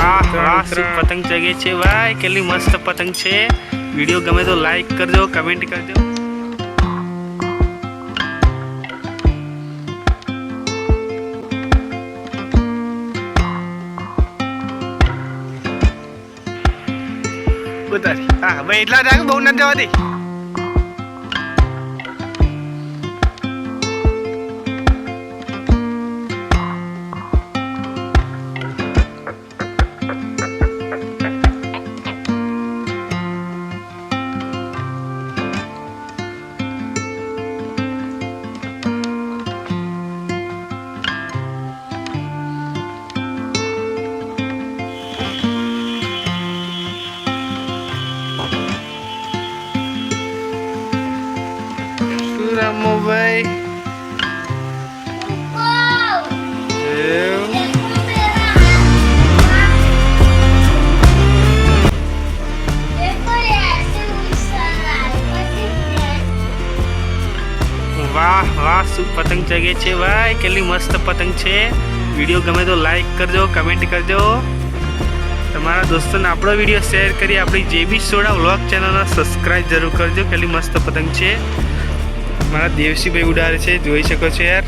વાહ વાહ શું પતંગ ચગે છે ભાઈ, કેટલી મસ્ત પતંગ છે। વિડીયો ગમે તો લાઈક કરજો, કમેન્ટ કરજો। ઉતારી હા ભાઈ એટલા જ આગળ બહુ ન જવા દે। Ramai વાહ વાહ શું પતંગ ચગે છે ભાઈ, કેટલી મસ્ત પતંગ છે। વિડીયો ગમે તો લાઈક કરજો, કમેન્ટ કરજો। તમારા દોસ્તોને આપણો વિડીયો શેર કરી આપણી જેબી સોડા વ્લોગ ચેનલને સબસ્ક્રાઇબ જરૂર કરજો। કેટલી મસ્ત પતંગ છે, મારા દેવસીભાઈ ઉડાડે છે, જોઈ શકો છો યાર।